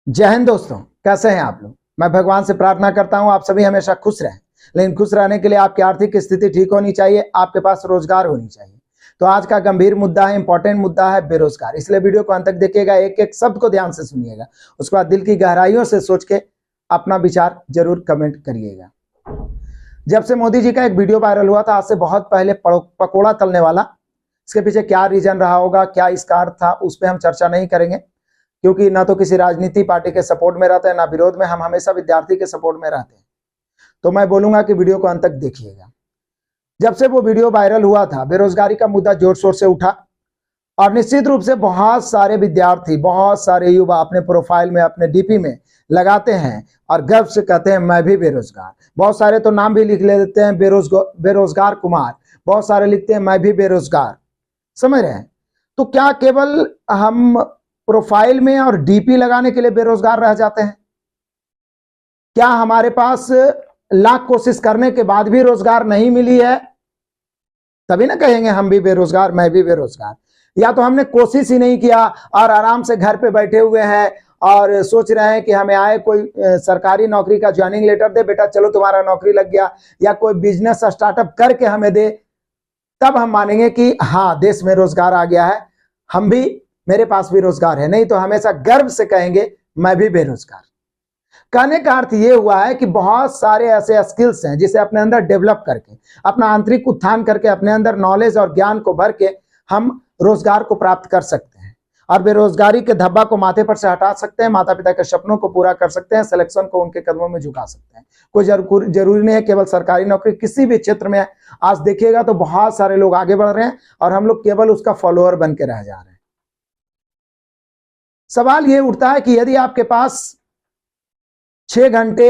जय हिंद दोस्तों, कैसे हैं आप लोग। मैं भगवान से प्रार्थना करता हूं आप सभी हमेशा खुश रहें। लेकिन खुश रहने के लिए आपकी आर्थिक स्थिति ठीक होनी चाहिए, आपके पास रोजगार होनी चाहिए। तो आज का गंभीर मुद्दा है, इंपॉर्टेंट मुद्दा है बेरोजगार। इसलिए वीडियो को अंत तक देखिएगा, एक एक शब्द को ध्यान से सुनिएगा, उसके बाद दिल की गहराइयों से सोच के अपना विचार जरूर कमेंट करिएगा। जब से मोदी जी का एक वीडियो वायरल हुआ था, आज से बहुत पहले, पकोड़ा तलने वाला, इसके पीछे क्या रीजन रहा होगा, क्या इसका अर्थ था, उस पर हम चर्चा नहीं करेंगे, क्योंकि ना तो किसी राजनीति पार्टी के सपोर्ट में रहते हैं ना विरोध में। हम हमेशा विद्यार्थी के सपोर्ट में रहते हैं। तो मैं बोलूंगा कि वीडियो को अंत तक देखिएगा। जब से वो वीडियो वायरल हुआ था, बेरोजगारी का मुद्दा जोर शोर से उठा और निश्चित रूप से बहुत सारे विद्यार्थी, बहुत सारे युवा अपने प्रोफाइल में, अपने डीपी में लगाते हैं और गर्व से कहते हैं मैं भी बेरोजगार। बहुत सारे तो नाम भी लिख लेते हैं, बेरोजगार कुमार। बहुत सारे लिखते हैं मैं भी बेरोजगार। समझ रहे हैं। तो क्या केवल हम प्रोफाइल में और डीपी लगाने के लिए बेरोजगार रह जाते हैं? क्या हमारे पास लाख कोशिश करने के बाद भी रोजगार नहीं मिली है, तभी ना कहेंगे हम भी बेरोजगार, मैं भी बेरोजगार? या तो हमने कोशिश ही नहीं किया और आराम से घर पे बैठे हुए हैं और सोच रहे हैं कि हमें आए कोई सरकारी नौकरी का ज्वाइनिंग लेटर दे, बेटा चलो तुम्हारा नौकरी लग गया, या कोई बिजनेस स्टार्टअप करके हमें दे, तब हम मानेंगे कि हाँ देश में रोजगार आ गया है, हम भी, मेरे पास भी रोजगार है। नहीं तो हमेशा गर्व से कहेंगे मैं भी बेरोजगार। कहने का अर्थ यह हुआ है कि बहुत सारे ऐसे स्किल्स हैं जिसे अपने अंदर डेवलप करके, अपना आंतरिक उत्थान करके, अपने अंदर नॉलेज और ज्ञान को भर के हम रोजगार को प्राप्त कर सकते हैं और बेरोजगारी के धब्बा को माथे पर से हटा सकते हैं, माता पिता के सपनों को पूरा कर सकते हैं, सिलेक्शन को उनके कदमों में झुका सकते हैं। कोई जरूरी नहीं है केवल सरकारी नौकरी, किसी भी क्षेत्र में आज देखिएगा तो बहुत सारे लोग आगे बढ़ रहे हैं और हम लोग केवल उसका फॉलोअर बन के रह जा रहे हैं। सवाल यह उठता है कि यदि आपके पास 6 घंटे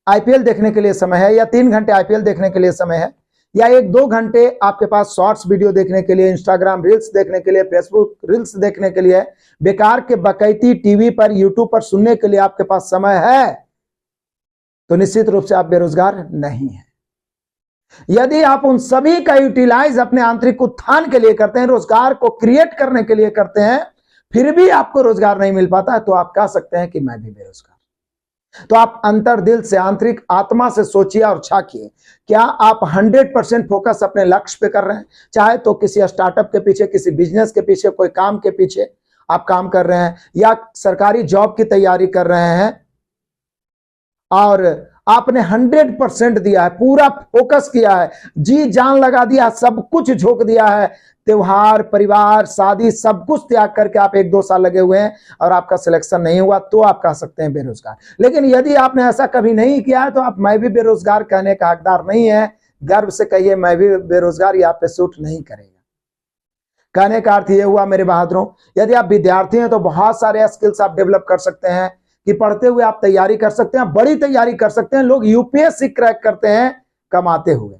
आईपीएल देखने के लिए समय है, या 3 घंटे आईपीएल देखने के लिए समय है, या 1-2 घंटे आपके पास शॉर्ट्स वीडियो देखने के लिए, इंस्टाग्राम रील्स देखने के लिए, फेसबुक रील्स देखने के लिए, बेकार के बकैती टीवी पर, यूट्यूब पर सुनने के लिए आपके पास समय है, तो निश्चित रूप से आप बेरोजगार नहीं हैं। यदि आप उन सभी का यूटिलाइज अपने आंतरिक उत्थान के लिए करते हैं, रोजगार को क्रिएट करने के लिए करते हैं, फिर भी आपको रोजगार नहीं मिल पाता, तो आप कह सकते हैं कि मैं भी बेरोजगार। तो आप अंतर दिल से, आंतरिक आत्मा से सोचिए और झांकिए, क्या आप 100% फोकस अपने लक्ष्य पे कर रहे हैं? चाहे तो किसी स्टार्टअप के पीछे, किसी बिजनेस के पीछे, कोई काम के पीछे आप काम कर रहे हैं, या सरकारी जॉब की तैयारी कर रहे हैं और आपने 100% दिया है, पूरा फोकस किया है, जी जान लगा दिया, सब कुछ झोंक दिया है, त्योहार, परिवार, शादी, सब कुछ त्याग करके आप 1-2 साल लगे हुए हैं और आपका सिलेक्शन नहीं हुआ, तो आप कह सकते हैं बेरोजगार। लेकिन यदि आपने ऐसा कभी नहीं किया है तो आप मैं भी बेरोजगार कहने का हकदार नहीं है। गर्व से कहिए मैं भी बेरोजगार, ये आप पे सूट नहीं करेगा। कहने का अर्थ यह हुआ मेरे बहादुरों, यदि आप विद्यार्थी हैं तो बहुत सारे स्किल्स आप डेवलप कर सकते हैं कि पढ़ते हुए आप तैयारी कर सकते हैं, बड़ी तैयारी कर सकते हैं। लोग यूपीएससी क्रैक करते हैं कमाते हुए।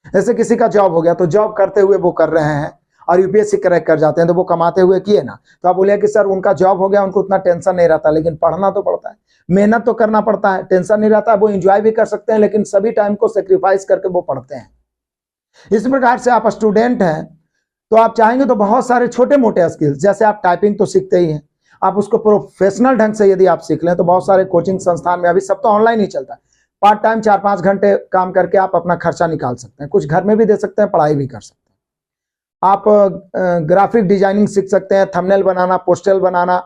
जैसे किसी का जॉब हो गया तो जॉब करते हुए वो कर रहे हैं और यूपीएससी क्रैक कर जाते हैं, तो वो कमाते हुए किए ना। तो आप बोले कि सर उनका जॉब हो गया, उनको उतना टेंशन नहीं रहता, लेकिन पढ़ना तो पड़ता है, मेहनत तो करना पड़ता है। टेंशन नहीं रहता, वो एंजॉय भी कर सकते हैं, लेकिन सभी टाइम को सेक्रीफाइस करके वो पढ़ते हैं। इस प्रकार से आप स्टूडेंट हैं तो आप चाहेंगे तो बहुत सारे छोटे मोटे स्किल्स, जैसे आप टाइपिंग तो सीखते ही हैं, आप उसको प्रोफेशनल ढंग से यदि आप सीख लें तो बहुत सारे कोचिंग संस्थान में, अभी सब तो ऑनलाइन ही चलता है, पार्ट टाइम 4-5 घंटे काम करके आप अपना खर्चा निकाल सकते हैं, कुछ घर में भी दे सकते हैं, पढ़ाई भी कर सकते हैं। आप ग्राफिक डिजाइनिंग सीख सकते हैं, थंबनेल बनाना, पोस्टर बनाना,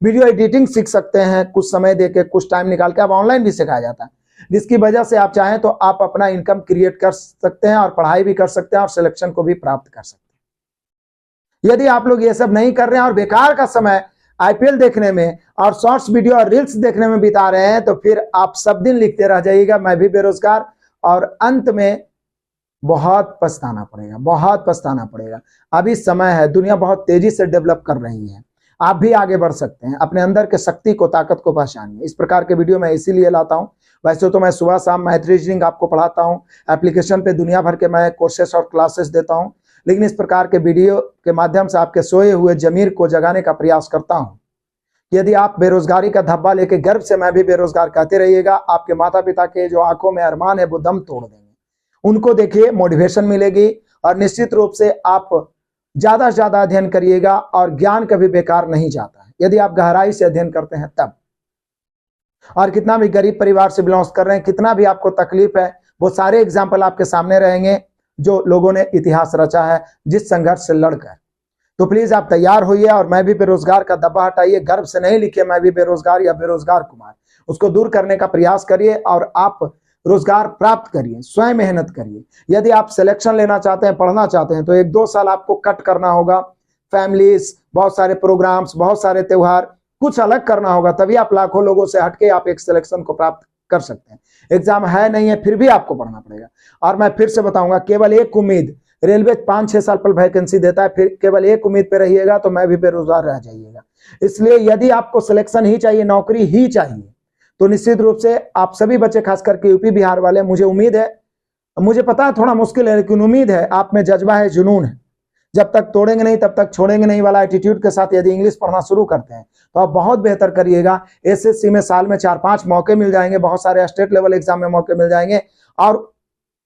वीडियो एडिटिंग सीख सकते हैं, कुछ समय देके, कुछ टाइम निकाल के। आप ऑनलाइन भी सिखाया जाता है, जिसकी वजह से आप चाहें तो आप अपना इनकम क्रिएट कर सकते हैं और पढ़ाई भी कर सकते हैं और सिलेक्शन को भी प्राप्त कर सकते हैं। यदि आप लोग ये सब नहीं कर रहे हैं और बेकार का समय आईपीएल देखने में और शॉर्ट्स वीडियो और रील्स देखने में बिता रहे हैं, तो फिर आप सब दिन लिखते रह जाइएगा मैं भी बेरोजगार, और अंत में बहुत पछताना पड़ेगा, बहुत पछताना पड़ेगा। अभी समय है, दुनिया बहुत तेजी से डेवलप कर रही है, आप भी आगे बढ़ सकते हैं। अपने अंदर के शक्ति को, ताकत को पहचानिए। इस प्रकार के वीडियो मैं इसीलिए लाता हूं। वैसे तो मैं सुबह शाम मैथ रीजनिंग आपको पढ़ाता हूं, एप्लीकेशन पे दुनिया भर के मैं कोर्सेस और क्लासेस देता हूं, लेकिन इस प्रकार के वीडियो के माध्यम से आपके सोए हुए जमीर को जगाने का प्रयास करता हूं। यदि आप बेरोजगारी का धब्बा लेके गर्व से मैं भी बेरोजगार कहते रहिएगा, आपके माता पिता के जो आंखों में अरमान है वो दम तोड़ देंगे। उनको देखिए, मोटिवेशन मिलेगी और निश्चित रूप से आप ज्यादा से ज्यादा अध्ययन करिएगा और ज्ञान कभी बेकार नहीं जाता है यदि आप गहराई से अध्ययन करते हैं तब। और कितना भी गरीब परिवार से बिलोंग कर रहे हैं, कितना भी आपको तकलीफ है, वो सारे एग्जाम्पल आपके सामने रहेंगे जो लोगों ने इतिहास रचा है जिस संघर्ष से लड़कर। तो प्लीज आप तैयार होइए और मैं भी बेरोजगार का दब्बा हटाइए। गर्व से नहीं लिखिए मैं भी बेरोजगार या बेरोजगार कुमार, उसको दूर करने का प्रयास करिए और आप रोजगार प्राप्त करिए, स्वयं मेहनत करिए। यदि आप सिलेक्शन लेना चाहते हैं, पढ़ना चाहते हैं, तो 1-2 साल आपको कट करना होगा। फैमिलीज, बहुत सारे प्रोग्राम्स, बहुत सारे त्योहार, कुछ अलग करना होगा, तभी आप लाखों लोगों से हटके आप एक सिलेक्शन को प्राप्त कर सकते हैं। एग्जाम है नहीं है फिर भी आपको पढ़ना पड़ेगा। और मैं फिर से बताऊंगा, केवल एक उम्मीद, रेलवे 5-6 साल पर वैकेंसी देता है, फिर केवल एक उम्मीद पे रहिएगा तो मैं भी बेरोजगार रह जाइएगा। इसलिए यदि आपको सिलेक्शन ही चाहिए, नौकरी ही चाहिए, तो निश्चित रूप से आप सभी बच्चे, खास करके यूपी बिहार वाले, मुझे उम्मीद है, मुझे पता है थोड़ा मुश्किल है, लेकिन उम्मीद है आप में जज्बा है, जुनून है। जब तक तोड़ेंगे नहीं तब तक छोड़ेंगे नहीं वाला एटीट्यूड के साथ यदि इंग्लिश पढ़ना शुरू करते हैं तो आप बहुत बेहतर करिएगा। एसएससी में साल में 4-5 मौके मिल जाएंगे, बहुत सारे स्टेट लेवल एग्जाम में मौके मिल जाएंगे और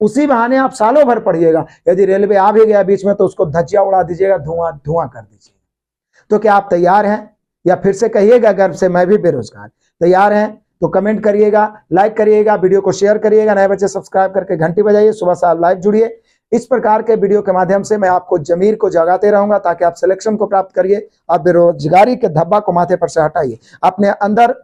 उसी बहाने आप सालों भर पढ़िएगा। यदि रेलवे आ भी गया बीच में तो उसको धज्जियां उड़ा दीजिएगा, धुआं धुआं कर दीजिएगा। तो क्या आप तैयार हैं? या फिर से कहिएगा गर्व से मैं भी बेरोजगार। तैयार हैं तो कमेंट करिएगा, लाइक करिएगा, वीडियो को शेयर करिएगा, नए बच्चे सब्सक्राइब करके घंटी बजाइए, सुबह से आप लाइव जुड़िए। इस प्रकार के वीडियो के माध्यम से मैं आपको जमीर को जगाते रहूंगा ताकि आप सिलेक्शन को प्राप्त करिए और बेरोजगारी के धब्बा को माथे पर से हटाइए। अपने अंदर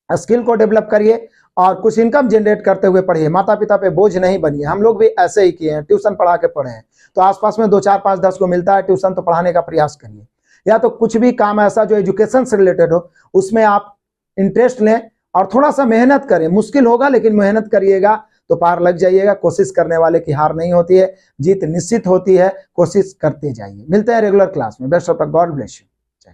स्किल को डेवलप करिए और कुछ इनकम जनरेट करते हुए पढ़िए। माता पिता पे बोझ नहीं बनिए। हम लोग भी ऐसे ही किए हैं, ट्यूशन पढ़ा के पढ़े हैं, तो आसपास में 2, 4, 5, 10 को मिलता है ट्यूशन, तो पढ़ाने का प्रयास करिए। या तो कुछ भी काम ऐसा जो एजुकेशन से रिलेटेड हो उसमें आप इंटरेस्ट लें और थोड़ा सा मेहनत करें। मुश्किल होगा लेकिन मेहनत करिएगा तो पार लग जाइएगा। कोशिश करने वाले की हार नहीं होती है, जीत निश्चित होती है। कोशिश करते जाइए। मिलते हैं रेगुलर क्लास में। Best of luck, God bless you.